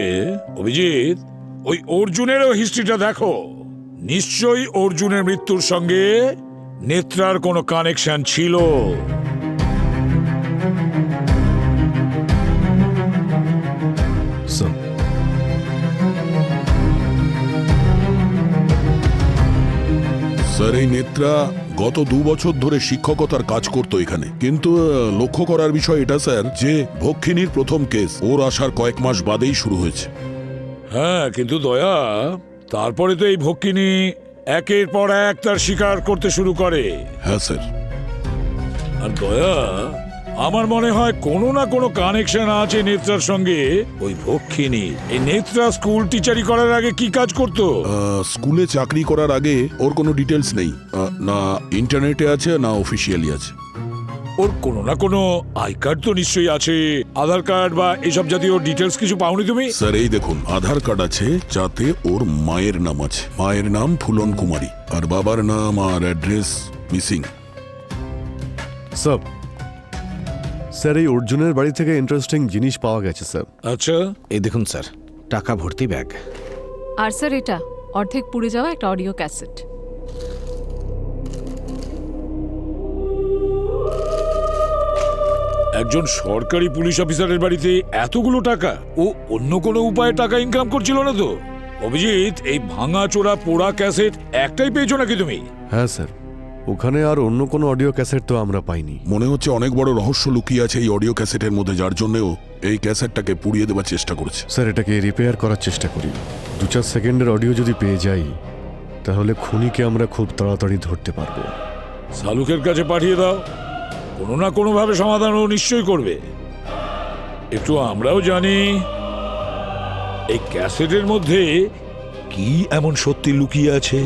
অভিজিৎ, ওই অর্জুনেরও হিস্ট্রিটা দেখো। নিশ্চয়ই অর্জুনের মৃত্যুর সঙ্গে নেত্রার কোনো কানেকশন ছিল। স্যার, এই নেত্রা গত 2 বছর ধরে শিক্ষকতার কাজ করতো এখানে, কিন্তু লক্ষ্য করার বিষয় এটা স্যার যে ভক্ষিনীর প্রথম কেস ওর আসার কয়েক মাস বাদেই শুরু হয়েছে। হ্যাঁ, কিন্তু দয়া, তারপরে তো এই ভক্ষিনী একের পর এক তার শিকার করতে শুরু করে। হ্যাঁ স্যার। আর দয়া, আমার মনে হয় কোনো না কোনো কানেকশন আছে নেত্রার সঙ্গে ওই ভক্ষিনী। এই নেত্রা স্কুল টিচারি করার আগে কি কাজ করতো? স্কুলে চাকরি করার আগে ওর কোনো ডিটেলস নেই, না ইন্টারনেটে আছে না অফিসিয়ালি আছে। ওর কোনো না কোনো আই কার্ড তো নিশ্চয়ই আছে, আধার কার্ড বা এসব জাতীয় ডিটেলস কিছু পাওনি তুমি? স্যার, এই দেখুন, আধার কার্ড আছে যাতে ওর মায়ের নাম আছে। মায়ের নাম ফুলন কুমারী, আর বাবার নাম আর অ্যাড্রেস মিসিং। স্যার, এই অর্জুনের বাড়ি থেকে ইন্টারেস্টিং জিনিস পাওয়া গেছে স্যার। আচ্ছা, এই দেখুন স্যার, টাকা ভর্তি ব্যাগ। আর স্যার, এটা অর্ধেক পুড়ে যাওয়া একটা অডিও ক্যাসেট। একজন সরকারি পুলিশ অফিসারের বাড়িতে এতগুলো টাকা, ও অন্য কোনো উপায়ে টাকা ইনকাম করছিল না তো? অভিজিৎ, এই ভাঙা চোরা পোড়া ক্যাসেট একটাই পেয়েছো নাকি তুমি? হ্যাঁ স্যার, ওখানে আর অন্য কোনো অডিও ক্যাসেট তো আমরা পাইনি। মনে হচ্ছে অনেক বড় রহস্য লুকিয়ে আছে এই অডিও ক্যাসেটের মধ্যে, যার জন্যও এই ক্যাসেটটাকে পুড়িয়ে দেওয়ার চেষ্টা করেছে। স্যার, এটাকে রিপেয়ার করার চেষ্টা করি। 2-4 সেকেন্ডের অডিও যদি পেয়ে যাই তাহলে খুনিকে আমরা খুব তাড়াতাড়ি ধরতে পারবো। শালুকের কাছে পাঠিয়ে দাও, কোনো না কোনোভাবে সমাধান ও নিশ্চয়ই করবে। একটু আমরাও জানি এই ক্যাসেটের মধ্যে কি এমন সত্যি লুকিয়ে আছে।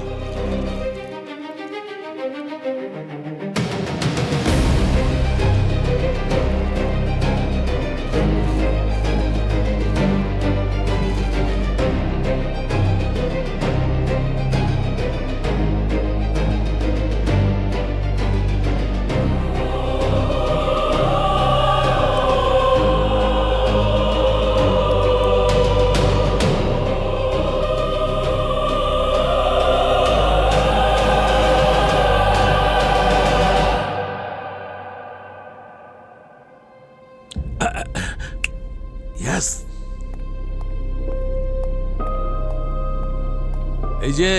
এই যে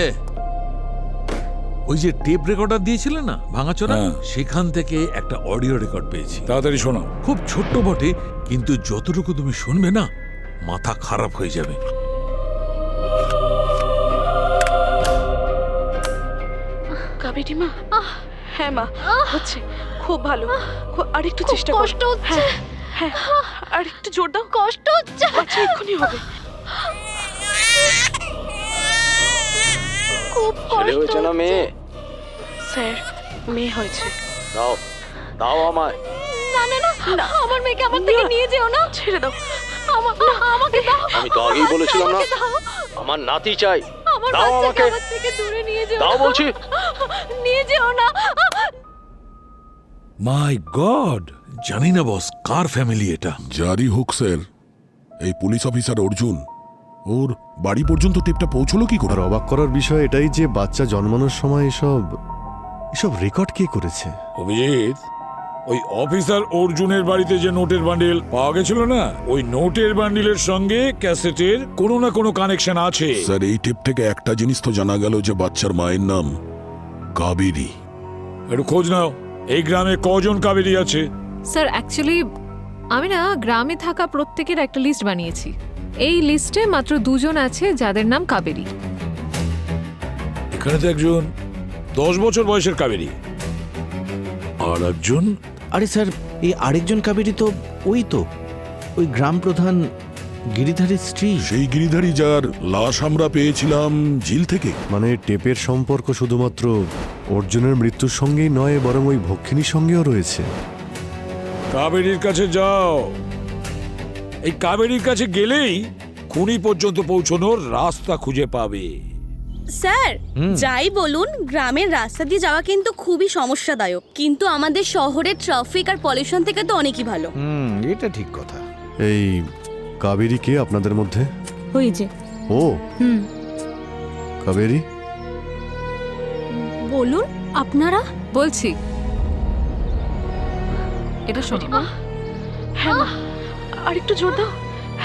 ওই যে টেপ রেকর্ডার দিয়েছিলেন না ভাঙাচোরা, সেখান থেকে একটা অডিও রেকর্ড পেয়েছি। তাড়াতাড়ি শোনাও। খুব ছোট্ট বটে, কিন্তু যতটুকু তুমি শুনবে না মাথা খারাপ হয়ে যাবে। কাবেরী মা? হ্যাঁ মা, হচ্ছে খুব ভালো। আরেকটু চেষ্টা করো। কষ্ট হচ্ছে। হ্যাঁ, আরেকটু জোর দাও। কষ্ট হচ্ছে। আচ্ছা, এক্ষুনি হবে। খুব কষ্ট হয়েছে না মেয়ে? স্যার, মেয়ে হয়েছে। দাও দাও আমায়। না না না, আমার মেয়েকে আমার থেকে নিয়ে যেও না। ছেড়ে দাও। আমাকে দাও। আমি তো আগেই বলেছিলাম না, আমার নাতি চাই। দাও আমাকে। আমার থেকে দূরে নিয়ে যেও। দাও বলছি। নিয়ে যেও না। মাই গড, জানি না বস কার ফ্যামিলি এটা। যারই হোক স্যার, এই পুলিশ অফিসার অর্জুন, ওর বাড়ি পর্যন্ত টেপটা পৌঁছলো কি করে? আর অবাক করার বিষয় এটাই যে বাচ্চা জন্মানোর সময় এসব রেকর্ড কে করেছে? অভিজিৎ, ওই অফিসার অর্জুনের বাড়িতে যে নোটের বান্ডিল পাওয়া গেছিল না, ওই নোটের বান্ডিলের সঙ্গে ক্যাসেটের কোনো না কোনো কানেকশন আছে। স্যার, এই টেপ থেকে একটা জিনিস তো জানা গেল যে বাচ্চার মায়ের নাম কাবেরী। একটু খোঁজ নাও, এই গ্রামে কজন কাবেরী আছে? স্যার অ্যাকচুয়ালি আমি না গ্রামে থাকা প্রত্যেকের একটা লিস্ট বানিয়েছি। এই লিস্টে মাত্র 2 জন আছে যাদের নাম কাবেরী। এখানে তো একজন 10 বছর বয়সের কাবেরী, আর একজন। আরে স্যার, এই আরেকজন কাবেরী তো ওই গ্রাম প্রধান গিরিধারীর স্ত্রী। সেই গিরিধারী যার লাশ আমরা পেয়েছিলাম ঝিল থেকে। মানে টেপের সম্পর্ক শুধুমাত্র অর্জুনের মৃত্যুর সঙ্গেই নয়, বরং ওই ভক্ষিনীর সঙ্গেও রয়েছে। কাবেরীর কাছে যাও। এই কাবেরীর কাছে গেলেই খুনি পর্যন্ত পৌঁছানোর রাস্তা খুঁজে পাবে। স্যার, যাই বলুন, গ্রামের রাস্তা দিয়ে যাওয়া কিন্তু খুবই সমস্যাদায়ক, কিন্তু আমাদের শহরের ট্রাফিক আর পলিউশন থেকে তো অনেকই ভালো। এটা ঠিক কথা। এই কাবেরী কে আপনাদের মধ্যে? ওই যে। ও কাবেরী, বলুন আপনারা। বলছি, এটা শোনো। হ্যাঁ মা, আরেকটু জোর দাও।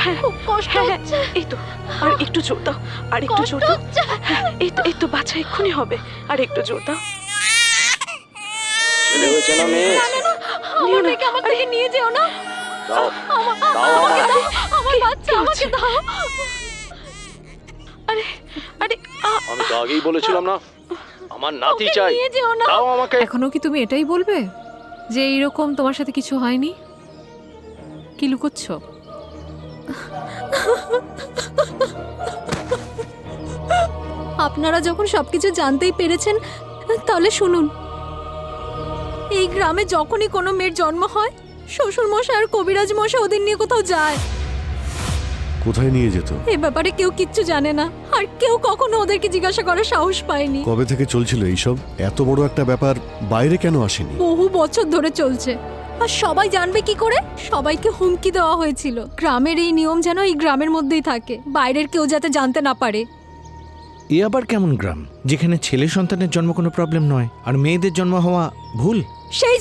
হ্যাঁ, খুব কষ্ট হচ্ছে। এই তো, আর একটু জোর দাও। আর একটু জোর দাও। হ্যাঁ, এই তো বাচ্চা এক্ষুনি হবে। আর একটু জোর দাও। ছেলে হয়েছে না মেয়ে? আমার মেয়েকে আমার থেকে নিয়ে যেও না। দাও দাও আমাকে আমায়। দাও। আমার বাচ্চা আমাকে দাও। আরে আমি তো আগেই বলেছিলাম না, আমার নাতি চাই। নিয়ে যেও না। দাও আমাকে। এখনো কি তুমি এটাই বলবে যে এইরকম তোমার সাথে কিছু হয়নি? কি লুকোচ্ছ? আপনারা যখন সবকিছু জানতেই পেরেছেন, তাহলে শুনুন। এই গ্রামে যখনই কোনো মেয়ের জন্ম হয়, শ্বশুর মশাই আর কবিরাজ মশাই ওদের নিয়ে কোথাও যায়। কোথায় নিয়ে যেত? এ ব্যাপারে কেউ কিচ্ছু জানে না, আর কেউ কখনো ওদেরকে জিজ্ঞাসা করার সাহস পায়নি। কবে থেকে চলছিল এইসব? এত বড় একটা ব্যাপার বাইরে কেন আসেনি? বহু বছর ধরে চলছে। আর সবাই জানবে কি করে? সবাইকে হুমকি দেওয়া হয়েছিল গ্রামের এই নিয়ম যেন এই গ্রামের মধ্যেই থাকে, বাইরের কেউ যাতে জানতে না পারে। এ আবার কেমন গ্রাম যেখানে ছেলে সন্তানের জন্ম কোনো প্রবলেম নয় আর মেয়েদের জন্ম হওয়া ভুল? সেই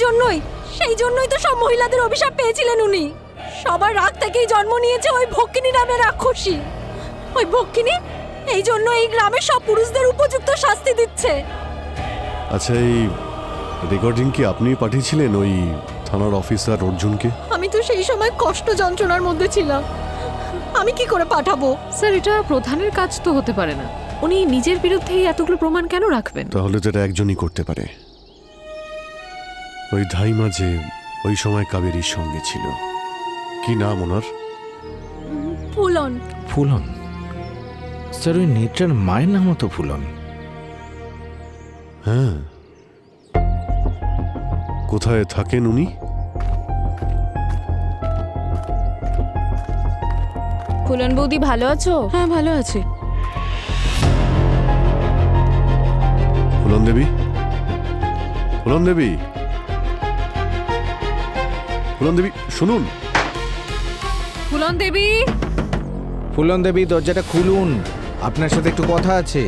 জন্যই তো সব মহিলাদের অভিশাপ পেয়েছিলেন উনি। সবার রাগ থেকেই জন্ম নিয়েছে ওই ভক্ষিনী নামের রাক্ষসী। ওই ভক্ষিনী এই জন্য এই গ্রামের সব পুরুষদের উপযুক্ত শাস্তি দিচ্ছে। আচ্ছা, এই রেকর্ডিং কি আপনি পাঠিয়েছিলেন ওই থানার অফিসার অর্জুনকে? আমি তো সেই সময় কষ্ট যন্ত্রণার মধ্যে ছিলাম, আমি কি করে পাঠাবো? স্যার, এটা প্রধানের কাজ তো হতে পারে না। উনি নিজের বিরুদ্ধে এতগুলো প্রমাণ কেন রাখবেন? তাহলে তো এটা একজনই করতে পারে। ওই ধাইমা যে ওই সময় কাবেরীর সঙ্গে ছিল, কি নাম ওনার? ফুলন। ফুলন? স্যার, ওই নেত্রার মায়ের নামও তো ফুলন। হ্যাঁ, কোথায় থাকেন উনি? ফুলন বৌদি ভালো আছো? হ্যাঁ ভালো আছি। ফুলন দেবী, ফুলন দেবী, ফুলন দেবী, শুনুন। ফুলন দেবী! ফুলন দেবী, দরজাটা খুলুন, আপনার সাথে একটু কথা আছে।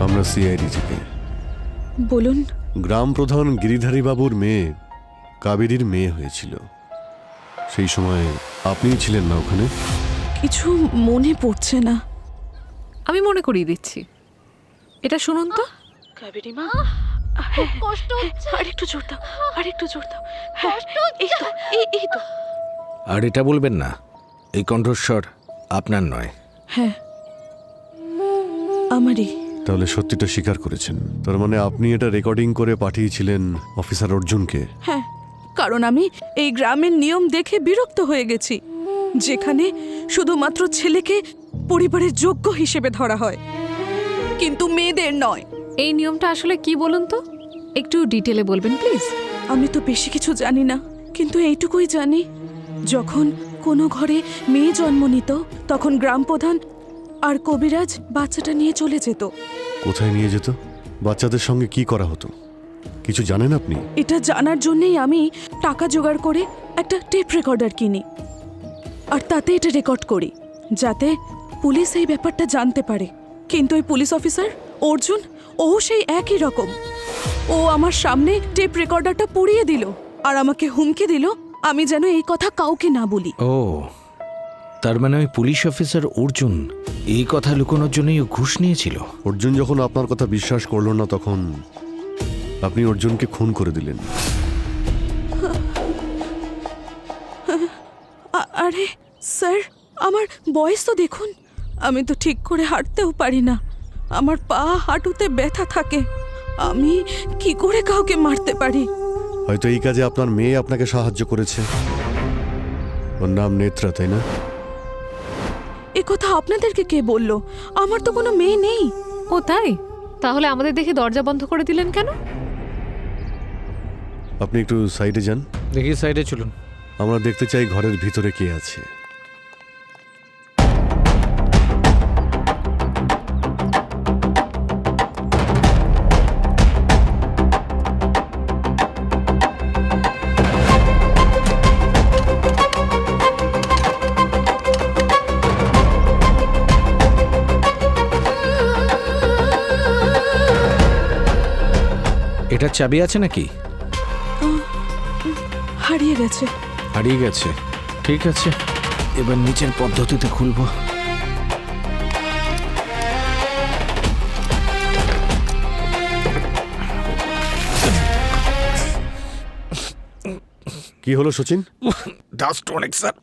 আমরা সিআইডি থেকে। বলুন। গ্রাম প্রধান গিরিধারী বাবুর মেয়ে কাবেরীর মেয়ে হয়েছিল, সেই সময় আপনিই ছিলেন না ওখানে? কিছু মনে পড়ছে না। আমি মনে করিয়ে দিচ্ছি, এটা শুনুন তো। কাবেরী মা, কষ্ট হচ্ছে, আরেকটু জোর দাও, আরেকটু জোর দাও। এই তো। আর এটা বলবেন না, এই কণ্ঠস্বর আপনার নয়। হ্যাঁ, আমারই। তাহলে সত্যিটা স্বীকার করেছেন? তার মানে আপনি এটা রেকর্ডিং করে পাঠিয়েছিলেন অফিসার অর্জুনকে? হ্যাঁ, কারণ আমি এই গ্রামের নিয়ম দেখে বিরক্ত হয়ে গেছি, যেখানে শুধুমাত্র ছেলেকে পরিবারের যোগ্য হিসেবে ধরা হয়, কিন্তু মেয়েদের নয়। এই নিয়মটা আসলে কি বলুন তো, একটু ডিটেলে বলবেন প্লিজ। আমি তো বেশি কিছু জানি না, কিন্তু এইটুকুই জানি, যখন কোনো ঘরে মেয়ে জন্ম নিত তখন গ্রাম প্রধান আর কবিরাজ বাচ্চাটা নিয়ে চলে যেত। কোথায় নিয়ে যেত? বাচ্চাদের সঙ্গে কি করা হতো কিছু জানেন আপনি? এটা জানার জন্যই আমি টাকা জোগাড় করে একটা টেপ রেকর্ডার কিনি, আর তাতে এটা রেকর্ড করি, যাতে পুলিশ এই ব্যাপারটা জানতে পারে। কিন্তু ওই পুলিশ অফিসার অর্জুন, ও সেই একই রকম। ও আমার সামনে টেপ রেকর্ডারটা পুড়িয়ে দিল আর আমাকে হুমকি দিল আমি যেন এই কথা কাউকে না বলি। ও, তার মানে ওই পুলিশ অফিসার অর্জুন এই কথা লুকানোর জন্যই ও ঘুষ নিয়েছিল। অর্জুন যখন আপনার কথা বিশ্বাস করলো না, তখন আপনি অর্জুনকে খুন করে দিলেন। আরে স্যার, আমার বয়স তো দেখুন, আমি তো ঠিক করে হাঁটতেও পারি না, আমার পা হাঁটুতে ব্যথা থাকে, আমি কি করে কাউকে মারতে পারি? হয়তো এই কাজে আপনার মেয়ে আপনাকে সাহায্য করেছে। ওর নাম নেত্রা, তাই না? এ কথা আপনাদেরকে কে বলল? আমার তো কোনো মেয়ে নেই। ও তাই? তাহলে আমাদের দেখে দরজা বন্ধ করে দিলেন কেন? আপনি একটু সাইডে যান। দেখি, সাইডে চলুন। আমরা দেখতে চাই ঘরের ভিতরে কে আছে। এটার চাবি আছে নাকি? হারিয়ে গেছে। হারিয়ে গেছে? ঠিক আছে, এবার নিচের পদ্ধতিতে খুলবো। কি হলো সচিন? ডাস্ট অনেক স্যার।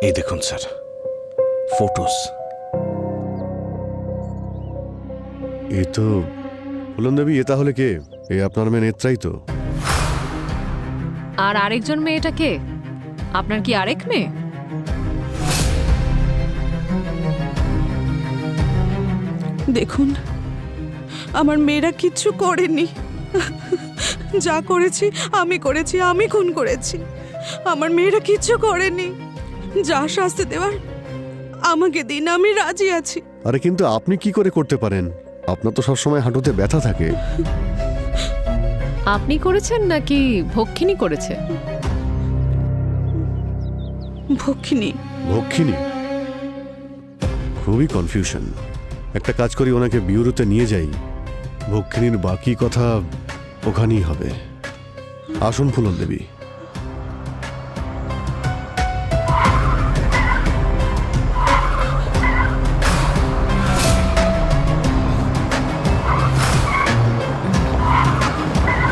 এই দেখুন স্যার, ফটোস। এ তো ফুলন দেবী, এ তাহলে কে? এ আপনার মেয়ে নেত্রাই তো। আর আরেকজন মেয়েটা কে? আপনার কি আরেক মেয়ে? দেখুন, আমার মেয়েরা কিচ্ছু করেনি, যা করেছি আমি করেছি, আমি খুন করেছি। আমার মেয়েরা কিচ্ছু করেনি, যা শাস্তি দেওয়ার আমাকে দিন, আমি রাজি আছি। আরে কিন্তু আপনি কি করে করতে পারেন? আপনার তো সবসময় হাঁটুতে ব্যথা থাকে। আপনি করেছেন নাকি ভক্ষিনী করেছে? ভক্ষিনী। ভক্ষিনী? খুবই কনফিউশন। একটা কাজ করি, ওনাকে বিউরোতে নিয়ে যাই, ভক্ষিনীর বাকি কথা ওখানেই হবে। আসুন ফুলন দেবী।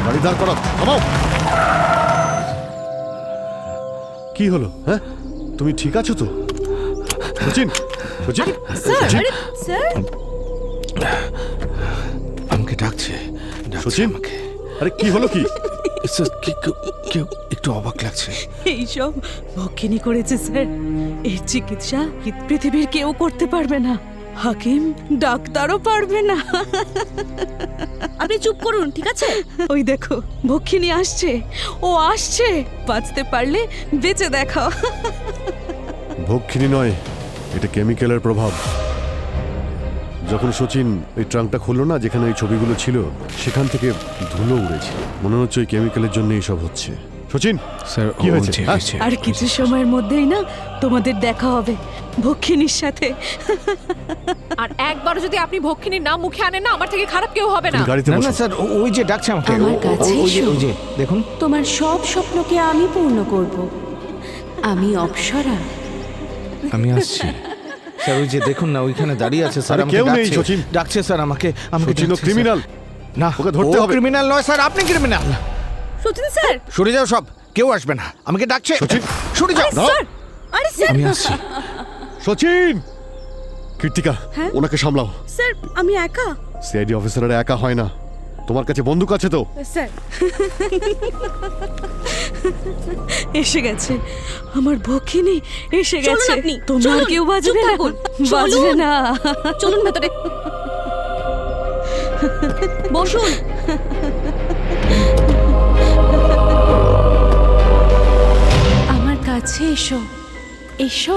গাড়ি দাঁড় করাও, থামাও। কি হলো? হ্যাঁ, তুমি ঠিক আছো তো? সচিন, সচিন, সচিন, আমাকে ডাকছে সচিন, আমাকে। আরে কি হলো কি? কেউ একটু অবাক লাগছে। এইসব ভক্ষিনী করেছে স্যার। এর চিকিৎসা পৃথিবীর কেউ করতে পারবে না, হাকিম ডাক্তারও পারবে না। আপনি চুপ করুন, ঠিক আছে? ওই দেখো ভক্ষিনী আসছে, ও আসছে। বাঁচতে পারলে বেঁচে দেখাও। ভক্ষিনী নয়, এটা কেমিক্যালের প্রভাব। যখন সচিন এই ট্রাঙ্কটা খুললো না, যেখানে এই ছবিগুলো ছিল, সেখান থেকে ধুলো উড়েছে। মনে হচ্ছে ওই কেমিক্যালের জন্য এইসব হচ্ছে। সচিন স্যার, কি হয়েছে? আর কিছু সময়ের মধ্যেই না তোমাদের দেখা হবে ভক্ষিনীর সাথে। আর একবারও যদি আপনি ভক্ষিনীর নাম মুখে আনেন না, আমার থেকে খারাপ কেউ হবে না। গাড়িতে না না বসো। স্যার, ওই যে ডাকছে আমাকে। আমার কাছে ওই যে, এসো। ওই যে দেখুন। তোমার সব স্বপ্নকে আমি পূর্ণ করব। আমি অপ্সরা। আমি আসছি স্যার। ওই যে দেখুন না, ওইখানে দাঁড়িয়ে আছে স্যার। আরে আমাকে কেউ নেই, ডাকছে। সচিন। ডাকছে স্যার আমাকে। আমাকে সচিন ও ডাকছে, ক্রিমিনাল। স্যার। না, ওকে ধরতে হবে। ক্রিমিনাল নয় স্যার, আপনি ক্রিমিনাল। সচিন স্যার, সরে যাও সব, কেউ আসবে না। আমাকে ডাকছে। সচিন, সরে যাও। স্যার, আরে স্যার, আমি আসছি। সচিন! কীর্তিকা, ওনাকে সামলাও। স্যার আমি একা। সিআইডি অফিসাররা একা হয় না। তোমার কাছে বন্দুক আছে তো? স্যার এসে গেছে আমার ভক্ষিনী, এসে চলুন গেছে। আপনি, তোমার চলুন, কেউ বাজবে চুপ না, থাকুন। বাজবে চলুন। না। চলুন ভেতরে বসুন। আমার কাছে এসো, এসো।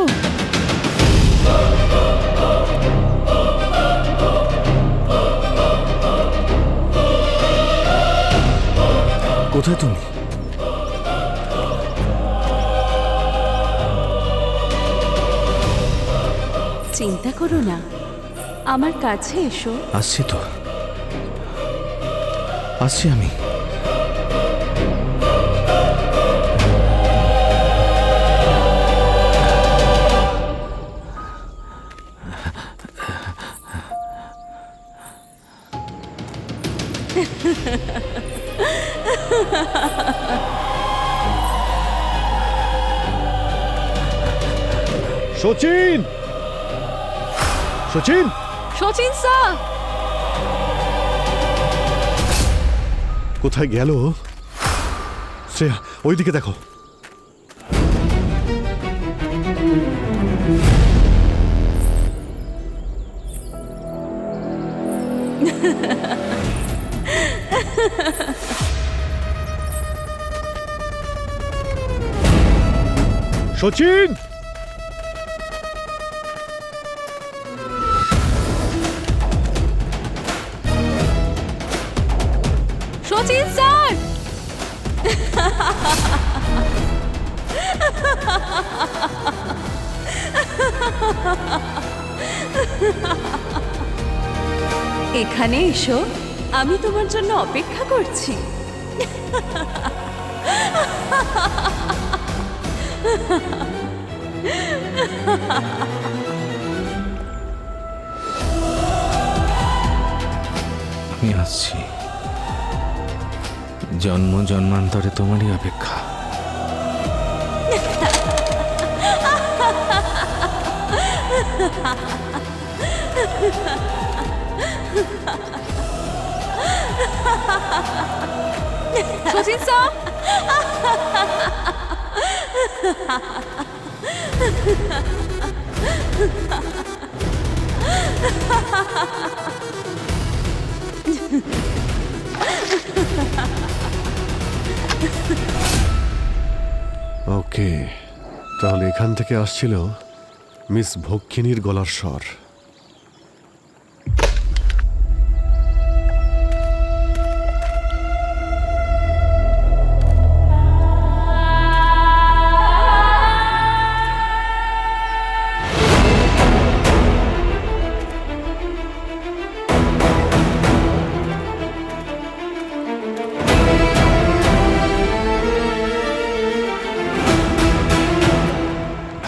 কোথায় তুমি? চিন্তা করো না, আমার কাছে এসো। আসছি তো, আসছি আমি। সচিন! সচিন! সচিন স্যার! কোথায় গেল? শ্রেয়া, ওইদিকে দেখো। সচিন! সচিন স্যার! এখানে এসো, আমি তোমার জন্য অপেক্ষা করছি। আমি আসছি। জন্ম জন্মান্তরে তোমারই অপেক্ষা। সচিন স্যার! ওকে, তাহলে এখান থেকে আসছিল মিস ভক্ষিনীর গলার স্বর।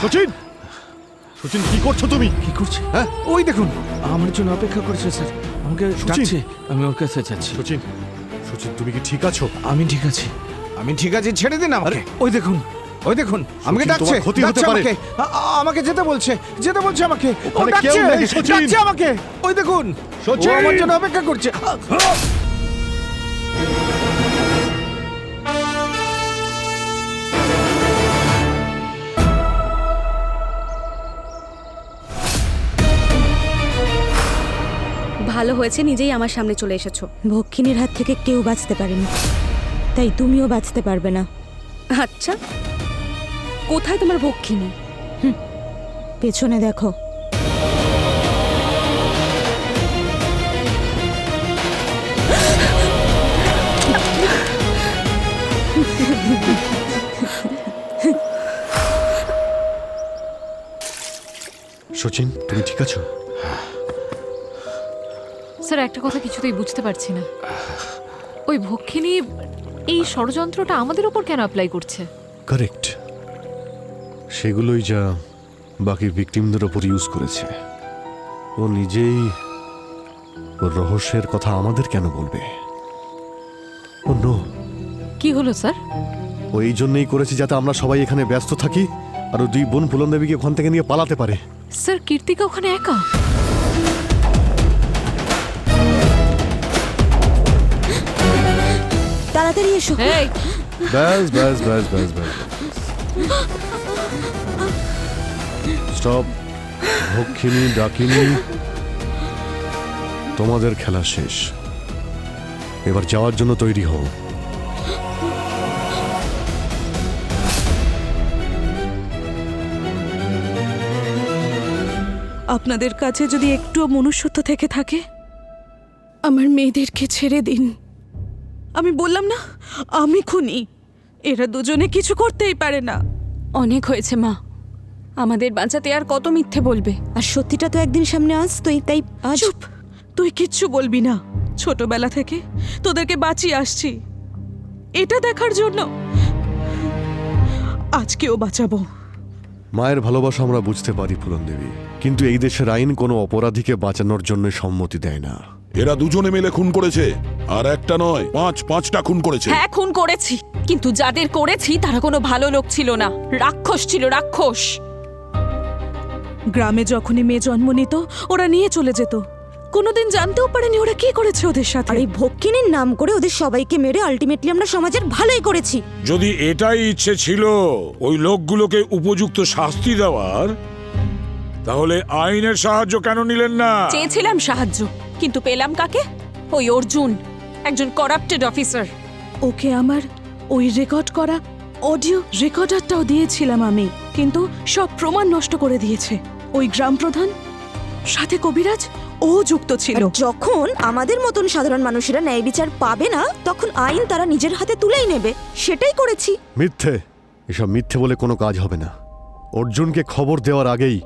সচিন, সচিন কি করছো তুমি? কি করছে? হ্যাঁ, ওই দেখুন, আমার জন্য অপেক্ষা করছে স্যার, আমাকে সচিন! ডাকছে, আমি ওর কাছে যাচ্ছি। সচিন, সচিন তুমি কি ঠিক আছো? আমি ঠিক আছি, আমি ঠিক আছি, ছেড়ে দিন আমাকে। ওই দেখুন, ওই দেখুন, আমাকে সচিন, ডাকছে, তোমার ক্ষতি হতে ডাকছে পারে। আমাকে, আমাকে যেতে বলছে, যেতে বলছে আমাকে, ও ওখানে ডাকছে, কেউ নেই, সচিন! ডাকছে আমাকে, ওই দেখুন, সচিন! ও আমার জন্য অপেক্ষা করছে। ভালো হয়েছে নিজেই আমার সামনে চলে এসেছো। ভক্ষিনীর হাত থেকে কেউ বাঁচতে পারেনি, তাই তুমিও বাঁচতে পারবে না। আচ্ছা, কোথায় তোমার ভক্ষিনী? পেছনে দেখো। সচিন তুমি ঠিক আছো? স্যার একটা কথা কিছুতেই বুঝতে পারছি না, ওই ভক্ষিনী এই ষড়যন্ত্রটা আমাদের ওপর কেন অ্যাপ্লাই করছে? কারেক্ট, সেগুলোই যা বাকি ভিকটিমদের ওপর ইউজ করেছে। ও নিজেই ওর রহস্যের কথা আমাদের কেন বলবে? ও নো, কি হলো স্যার? ও এই জন্যই করেছে যাতে আমরা সবাই এখানে ব্যস্ত থাকি আর ও দুই বোন ফুলন দেবীকে ওখান থেকে নিয়ে পালাতে পারে। স্যার কীর্তিকা ওখানে একা? তাড়াতাড়ি এসো। এই ব্যাস ব্যাস ব্যাস ব্যাস ব্যাস, স্টপ। ভক্ষিনী ডাকিনী, তোমাদের খেলা শেষ, এবার যাওয়ার জন্য তৈরি হও। আপনাদের কাছে যদি একটুও মনুষ্যত্ব থেকে থাকে, আমার মেয়েদেরকে ছেড়ে দিন। আমি বললাম না, আমি খুনি, এরা দুজনে কিছু করতেই পারে না। অনেক হয়েছে মা, আমাদের বাঁচাতে আর কত মিথ্যে বলবে? আর সত্যিটা তো একদিন সামনে আসতোই, তাই আজ। চুপ, তুই কিচ্ছু বলবি না। ছোটবেলা থেকে তোদেরকে বাঁচিয়ে আসছি এটা দেখার জন্য, আজকেও বাঁচাবো। মায়ের ভালোবাসা আমরা বুঝতে পারি ফুলন দেবী, কিন্তু এই দেশের আইন কোনো অপরাধীকে বাঁচানোর জন্য সম্মতি দেয় না। এরা দুজনে মিলে খুন করেছে, আর একটা নয়, পাঁচটা খুন করেছে। হ্যাঁ খুন করেছি, কিন্তু যাদের করেছি তারা কোনো ভালো লোক ছিল না, রাক্ষস ছিল, রাক্ষস। গ্রামে যখনই মেয়ে জন্ম নিত ওরা নিয়ে চলে যেত, কোনোদিন জানতেও পারেনি ওরা কি করেছে ওদের সাথে। আর এই ভক্ষিনীর নাম করে ওদের সবাইকে মেরে আলটিমেটলি আমরা সমাজের ভালোই করেছি। যদি এটাই ইচ্ছে ছিল ওই লোকগুলোকে উপযুক্ত শাস্তি দেওয়ার, তাহলে আইনের সাহায্য কেন নিলেন না? চেয়েছিলাম সাহায্য, কিন্তু পেলাম কাকে? ওই অর্জুন, একজন করাপ্টেড অফিসার। ওকে আমার ওই রেকর্ড করা অডিও রেকর্ডারটাও দিয়েছিলাম আমি, কিন্তু সব প্রমাণ নষ্ট করে দিয়েছে ওই গ্রাম প্রধান, সাথে কবিরাজ ও যুক্ত ছিল। আর যখন আমাদের মতন সাধারণ মানুষেরা ন্যায় বিচার পাবে না, তখন আইন তারা নিজের হাতে তুলেই নেবে, সেটাই করেছি। মিথ্যে, এসব মিথ্যে বলে কোনো কাজ হবে না। অর্জুনকে খবর দেওয়ার আগেই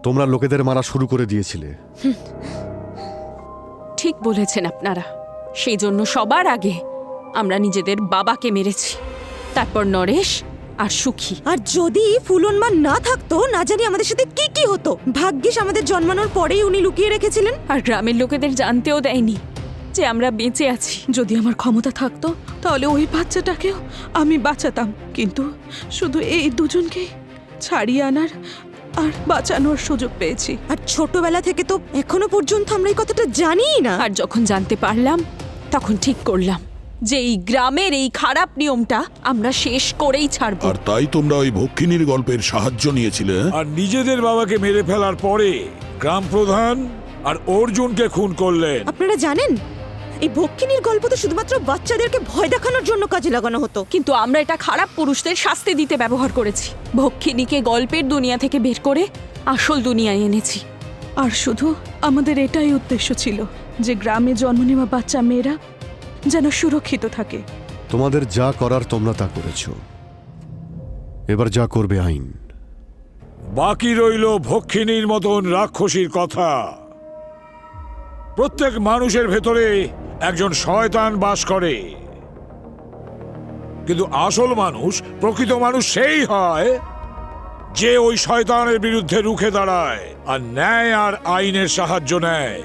তোমরা লোকেদের মারা শুরু করে দিয়েছিলে। ঠিক বলেছেন আপনারা, সেই জন্য সবার আগে আমরা নিজেদের বাবাকে মেরেছি, তারপর নরেশ আর সুখী। আর যদি ফুলন মা না থাকতো, না জানি আমাদের সাথে কি কি হতো। ভাগ্যিস আমাদের জন্মানোর পরেই উনি লুকিয়ে রেখেছিলেন, আর গ্রামের লোকেদের জানতেও দেয়নি যে আমরা বেঁচে আছি। যদি আমার ক্ষমতা থাকতো তাহলে ওই বাচ্চাটাকেও আমি বাঁচাতাম, কিন্তু শুধু এই দুজনকেই ছাড়িয়ে আনার আর বাঁচানোর সুযোগ পেয়েছি। আর ছোটবেলা থেকে তো এখনো পর্যন্ত আমরা এই কথাটা জানিই না। আর যখন জানতে পারলাম তখন ঠিক করলাম যে এই গ্রামের এই খারাপ নিয়মটা আমরা শেষ করেই ছাড়বো। আর তাই তোমরা ওই ভক্ষিনীর গল্পের সাহায্য নিয়েছিলে, আর নিজেদের বাবাকে মেরে ফেলার পরে গ্রাম প্রধান আর অর্জুনকে খুন করলেন। আপনারা জানেন, এই ভক্ষিনীর গল্প তো শুধুমাত্র বাচ্চাদেরকে ভয় দেখানোর জন্য কাজে লাগানো হতো, কিন্তু আমরা এটা খারাপ পুরুষদের শাস্তি দিতে ব্যবহার করেছি। ভক্ষিনীকে গল্পের দুনিয়া থেকে বের করে আসল দুনিয়ায় এনেছি। আর শুধু আমাদের এটাই উদ্দেশ্য ছিল যে গ্রামে জন্ম নেওয়া বাচ্চা মেয়েরা যেন সুরক্ষিত থাকে। তোমাদের যা করার তোমরা তা করেছো, এবার যা করবে আইন। বাকি রইল ভক্ষিনীর মতন রাক্ষসীর কথা। প্রত্যেক মানুষের ভেতরে একজন শয়তান বাস করে, কিন্তু আসল মানুষ, প্রকৃত মানুষ সেই হয় যে ওই শয়তানের বিরুদ্ধে রুখে দাঁড়ায় আর ন্যায় আর আইনের সাহায্য নেয়